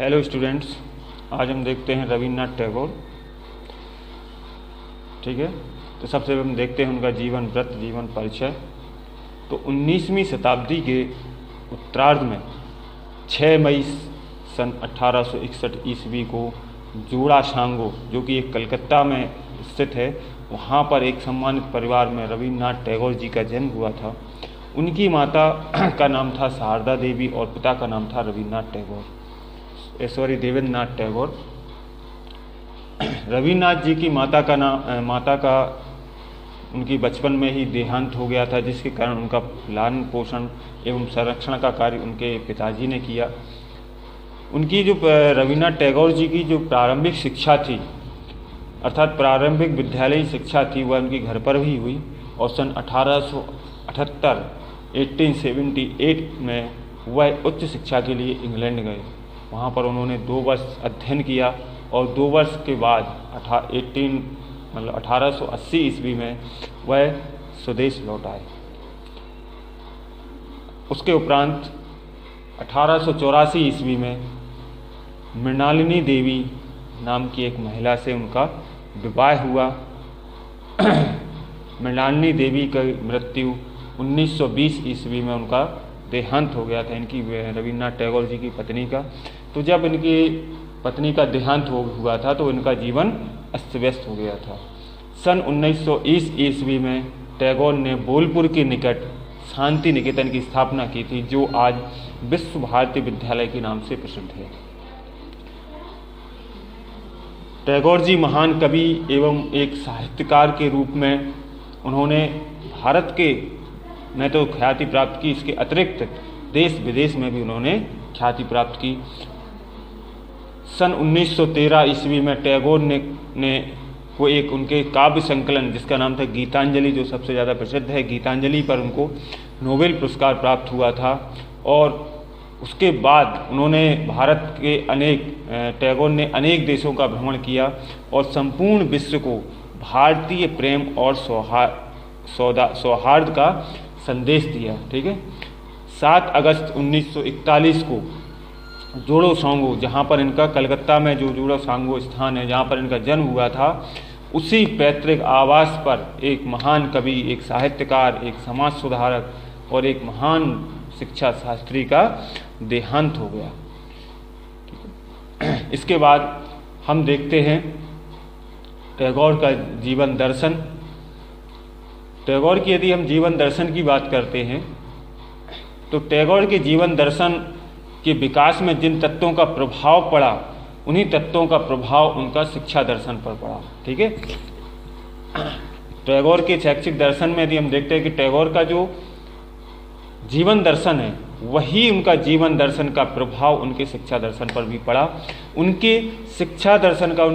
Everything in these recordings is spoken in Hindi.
हेलो स्टूडेंट्स, आज हम देखते हैं रविन्द्रनाथ टैगोर। ठीक है, तो सबसे पहले हम देखते हैं उनका जीवन वृत्त, जीवन परिचय। तो 19वीं शताब्दी के उत्तरार्ध में 6 मई सन 1861 ईस्वी को जोड़ासांगो, जो कि एक कलकत्ता में स्थित है, वहाँ पर एक सम्मानित परिवार में रविन्द्रनाथ टैगोर जी का जन्म हुआ था। उनकी माता का नाम था शारदा देवी और पिता का नाम था रविन्द्रनाथ टैगोर, देवेंद्रनाथ टैगोर। रविन्द्रनाथ जी की माता का उनकी बचपन में ही देहांत हो गया था, जिसके कारण उनका लालन पोषण एवं संरक्षण का कार्य उनके पिताजी ने किया। उनकी जो रविन्द्रनाथ टैगोर जी की जो प्रारंभिक शिक्षा थी, अर्थात प्रारंभिक विद्यालयी शिक्षा थी, वह उनकी घर पर भी हुई और सन 1878 में वह उच्च शिक्षा के लिए इंग्लैंड गए। वहाँ पर उन्होंने 2 वर्ष अध्ययन किया और 2 वर्ष के बाद 1880 ईस्वी में वह स्वदेश लौट आए। उसके उपरांत 1884 ईस्वी में मृणालिनी देवी नाम की एक महिला से उनका विवाह हुआ। मृणालिनी देवी की मृत्यु 1920 ईस्वी में उनका देहांत हो गया था, इनकी रविन्द्रनाथ टैगोर जी की पत्नी का। तो जब इनकी पत्नी का देहांत हुआ था तो इनका जीवन अस्त व्यस्त हो गया था। सन 1920 ईस्वी में टैगोर ने बोलपुर के निकट शांति निकेतन की स्थापना की थी, जो आज विश्व भारती विद्यालय के नाम से प्रसिद्ध है। टैगोर जी महान कवि एवं एक साहित्यकार के रूप में उन्होंने भारत के में तो ख्याति प्राप्त की, इसके अतिरिक्त देश विदेश में भी उन्होंने ख्याति प्राप्त की। सन 1913 ईस्वी में टैगोर ने को एक उनके काव्य संकलन जिसका नाम था गीतांजलि, जो सबसे ज़्यादा प्रसिद्ध है, गीतांजलि पर उनको नोबेल पुरस्कार प्राप्त हुआ था। और उसके बाद उन्होंने टैगोर ने अनेक देशों का भ्रमण किया और संपूर्ण विश्व को भारतीय प्रेम और सौहार्द का संदेश दिया। ठीक है, 7 अगस्त 1941 को जोड़ासांगो, जहाँ पर इनका कलकत्ता में जो जोड़ासांगो स्थान है जहाँ पर इनका जन्म हुआ था, उसी पैतृक आवास पर एक महान कवि, एक साहित्यकार, एक समाज सुधारक और एक महान शिक्षा शास्त्री का देहांत हो गया। इसके बाद हम देखते हैं टैगोर का जीवन दर्शन। टैगोर की यदि हम जीवन दर्शन की बात करते हैं तो टैगोर के जीवन दर्शन के विकास में जिन तत्वों का प्रभाव पड़ा, उन्हीं तत्वों का प्रभाव उनका शिक्षा दर्शन पर पड़ा। ठीक है, टैगोर के शैक्षिक दर्शन में यदि हम देखते हैं कि टैगोर का जो जीवन दर्शन है, वही उनका जीवन दर्शन का प्रभाव उनके शिक्षा दर्शन पर भी पड़ा। उनके शिक्षा दर्शन का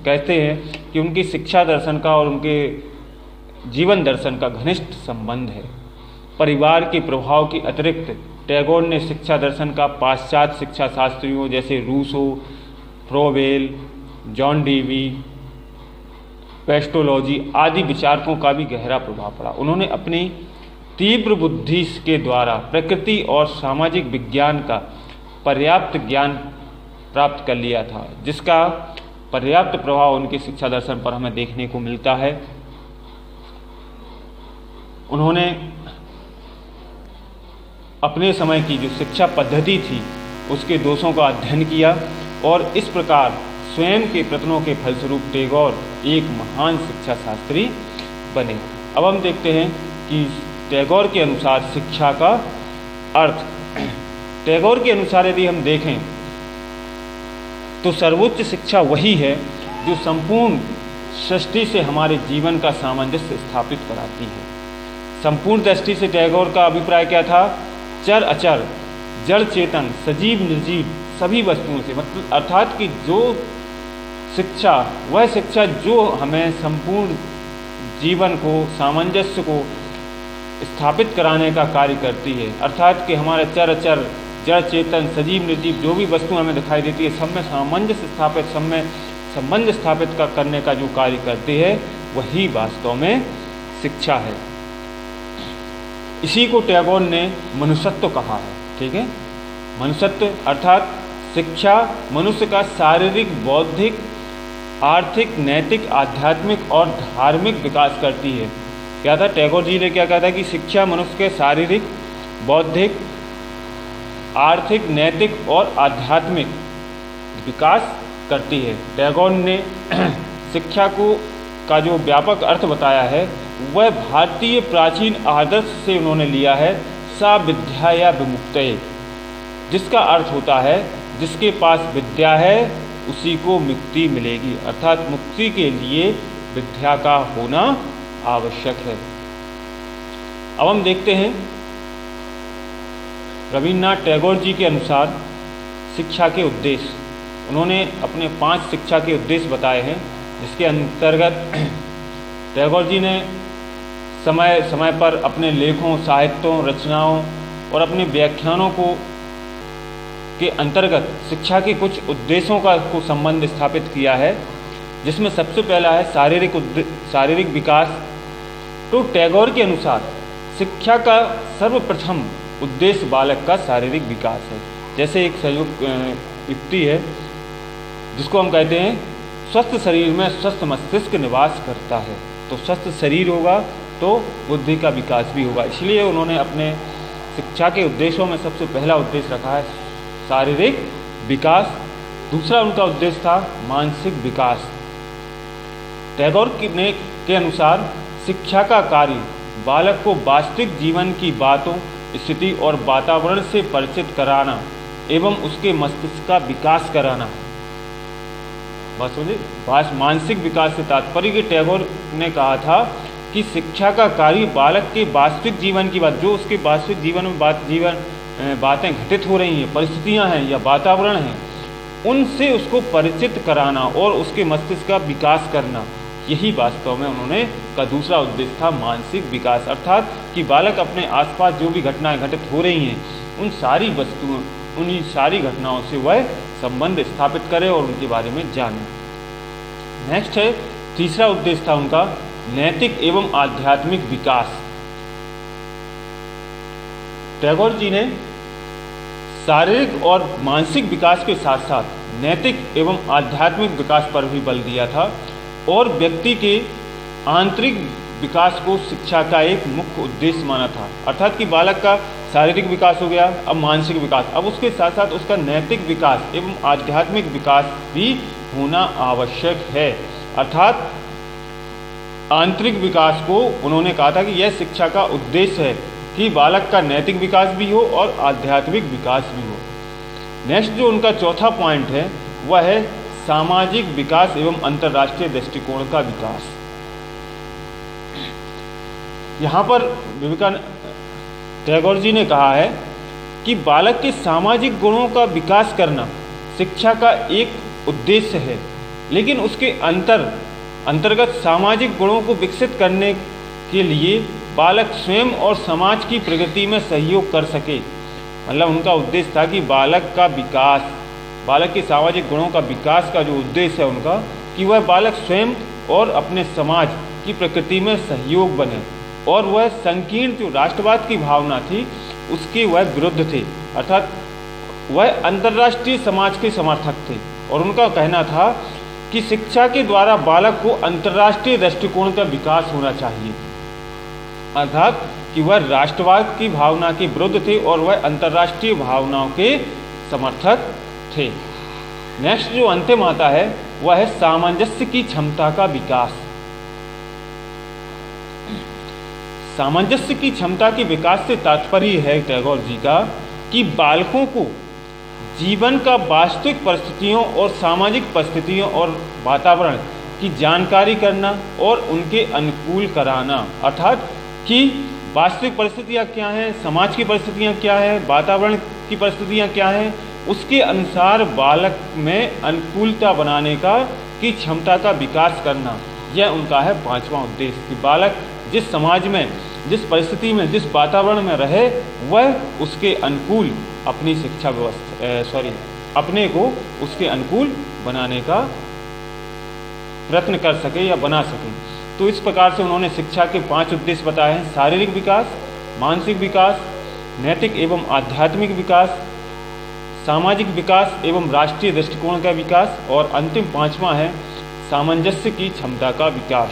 कहते हैं कि उनकी शिक्षा दर्शन का और उनके जीवन दर्शन का घनिष्ठ संबंध है। परिवार के प्रभाव के अतिरिक्त टैगोर ने शिक्षा दर्शन का पाश्चात्य शिक्षा शास्त्रियों जैसे Rousseau, Froebel, John Dewey, Pestalozzi आदि विचारकों का भी गहरा प्रभाव पड़ा। उन्होंने अपनी तीव्र बुद्धि के द्वारा प्रकृति और सामाजिक विज्ञान का पर्याप्त ज्ञान प्राप्त कर लिया था, जिसका पर्याप्त प्रभाव उनके शिक्षा दर्शन पर हमें देखने को मिलता है। उन्होंने अपने समय की जो शिक्षा पद्धति थी उसके दोषों का अध्ययन किया और इस प्रकार स्वयं के प्रयत्नों के फलस्वरूप टैगोर एक महान शिक्षा शास्त्री बने। अब हम देखते हैं कि टैगोर के अनुसार शिक्षा का अर्थ। टैगोर के अनुसार यदि हम देखें तो सर्वोच्च शिक्षा वही है जो संपूर्ण सृष्टि से हमारे जीवन का सामंजस्य स्थापित कराती है। संपूर्ण दृष्टि से टैगोर का अभिप्राय क्या था? चर अचर, जड़ चेतन, सजीव निर्जीव सभी वस्तुओं से, मतलब अर्थात कि जो शिक्षा, वह शिक्षा जो हमें संपूर्ण जीवन को, सामंजस्य को स्थापित कराने का कार्य करती है। अर्थात कि हमारे चर अचर, जड़ चेतन, सजीव निर्जीव जो भी वस्तु हमें दिखाई देती है, सब में सामंजस्य स्थापित, सब में संबंध स्थापित करने का जो कार्य करती है, वही वास्तव में शिक्षा है। इसी को टैगोर ने मनुष्यत्व कहा है। ठीक है, मनुष्यत्व अर्थात शिक्षा मनुष्य का शारीरिक, बौद्धिक, आर्थिक, नैतिक, आध्यात्मिक और धार्मिक विकास करती है। क्या था, टैगोर जी ने क्या कहा था कि शिक्षा मनुष्य के शारीरिक, बौद्धिक, आर्थिक, नैतिक और आध्यात्मिक विकास करती है। टैगोर ने शिक्षा का जो व्यापक अर्थ बताया है वह भारतीय प्राचीन आदर्श से उन्होंने लिया है, सा विद्या या विमुक्तये, जिसका अर्थ होता है जिसके पास विद्या है उसी को मुक्ति मिलेगी, अर्थात मुक्ति के लिए विद्या का होना आवश्यक है। अब हम देखते हैं रविन्द्रनाथ टैगोर जी के अनुसार शिक्षा के उद्देश्य। उन्होंने अपने 5 शिक्षा के उद्देश्य बताए हैं, जिसके अंतर्गत टैगोर जी ने समय समय पर अपने लेखों, साहित्यों, रचनाओं और अपने व्याख्यानों के अंतर्गत शिक्षा के कुछ उद्देश्यों को संबंध स्थापित किया है, जिसमें सबसे पहला है शारीरिक विकास। तो टैगोर के अनुसार शिक्षा का सर्वप्रथम उद्देश्य बालक का शारीरिक विकास है। जैसे एक संयुक्त युक्ति है जिसको हम कहते हैं स्वस्थ शरीर में स्वस्थ मस्तिष्क निवास करता है। तो स्वस्थ शरीर होगा तो बुद्धि का विकास भी होगा। इसलिए उन्होंने अपने शिक्षा के उद्देश्यों में सबसे पहला उद्देश्य रखा है शारीरिक विकास। दूसरा उनका उद्देश्य था मानसिक विकास। टैगोर के अनुसार शिक्षा का कार्य बालक को वास्तविक जीवन की बातों, स्थिति और वातावरण से परिचित कराना एवं उसके मस्तिष्क का विकास कराना। बात समझे, मानसिक विकास से तात्पर्य कि टैगोर ने कहा था कि शिक्षा का कार्य बालक के वास्तविक जीवन की बात, जो उसके वास्तविक जीवन में बातें घटित हो रही हैं, परिस्थितियां हैं या वातावरण हैं, उनसे उसको परिचित कराना और उसके मस्तिष्क का विकास करना, यही वास्तव में उन्होंने का दूसरा उद्देश्य था मानसिक विकास। अर्थात कि बालक अपने आसपास जो भी घटनाएं घटित हो रही हैं उन सारी वस्तुओं, उन्हीं सारी घटनाओं से वह संबंध स्थापित करे और उनके बारे में जाने। नेक्स्ट है तीसरा उद्देश्य था उनका नैतिक एवं आध्यात्मिक विकास। टैगोर जी ने शारीरिक और मानसिक विकास के साथ साथ नैतिक एवं आध्यात्मिक विकास पर भी बल दिया था और व्यक्ति के आंतरिक विकास को शिक्षा का एक मुख्य उद्देश्य माना था। अर्थात कि बालक का शारीरिक विकास हो गया, अब मानसिक विकास, अब उसके साथ साथ उसका नैतिक विकास एवं आध्यात्मिक विकास भी होना आवश्यक है। अर्थात आंतरिक विकास को उन्होंने कहा था कि यह शिक्षा का उद्देश्य है कि बालक का नैतिक विकास भी हो और आध्यात्मिक विकास भी हो। नेक्स्ट जो उनका चौथा पॉइंट है वह है सामाजिक विकास एवं अंतर्राष्ट्रीय दृष्टिकोण का विकास। यहाँ पर टैगोर जी ने कहा है कि बालक के सामाजिक गुणों का विकास करना शिक्षा का एक उद्देश्य है, लेकिन उसके अंतर्गत सामाजिक गुणों को विकसित करने के लिए बालक स्वयं और समाज की प्रगति में सहयोग कर सके। मतलब उनका उद्देश्य था कि बालक का विकास, बालक के सामाजिक गुणों का विकास का जो उद्देश्य है उनका, कि वह बालक स्वयं और अपने समाज की प्रकृति में सहयोग बने और वह संकीर्ण जो राष्ट्रवाद की भावना थी उसके वह विरुद्ध थे। अर्थात वह अंतर्राष्ट्रीय समाज के समर्थक थे और उनका कहना था कि शिक्षा के द्वारा बालक को अंतर्राष्ट्रीय दृष्टिकोण का विकास होना चाहिए। अर्थात कि वह राष्ट्रवाद की भावना के विरुद्ध थे और वह अंतर्राष्ट्रीय भावनाओं के समर्थक थे। नेक्स्ट जो अंतिम आता है वह है सामंजस्य की क्षमता का विकास। सामंजस्य की क्षमता के विकास से तात्पर्य है टैगोर जी का कि बालकों को जीवन का वास्तविक परिस्थितियों और सामाजिक परिस्थितियों और वातावरण की जानकारी करना और उनके अनुकूल कराना। अर्थात कि वास्तविक परिस्थितियाँ क्या हैं, समाज की परिस्थितियाँ क्या हैं, वातावरण की परिस्थितियाँ क्या हैं, उसके अनुसार बालक में अनुकूलता बनाने की क्षमता का विकास करना, यह उनका है पांचवा उद्देश्य। कि बालक जिस समाज में, जिस परिस्थिति में, जिस वातावरण में रहे वह उसके अनुकूल अपनी शिक्षा व्यवस्था अपने को उसके अनुकूल बनाने का प्रयत्न कर सके या बना सके। तो इस प्रकार से उन्होंने शिक्षा के 5 उद्देश्य बताए हैं: शारीरिक विकास, मानसिक विकास, नैतिक एवं आध्यात्मिक विकास, सामाजिक विकास एवं राष्ट्रीय दृष्टिकोण का विकास, और अंतिम 5वां है सामंजस्य की क्षमता का विकास।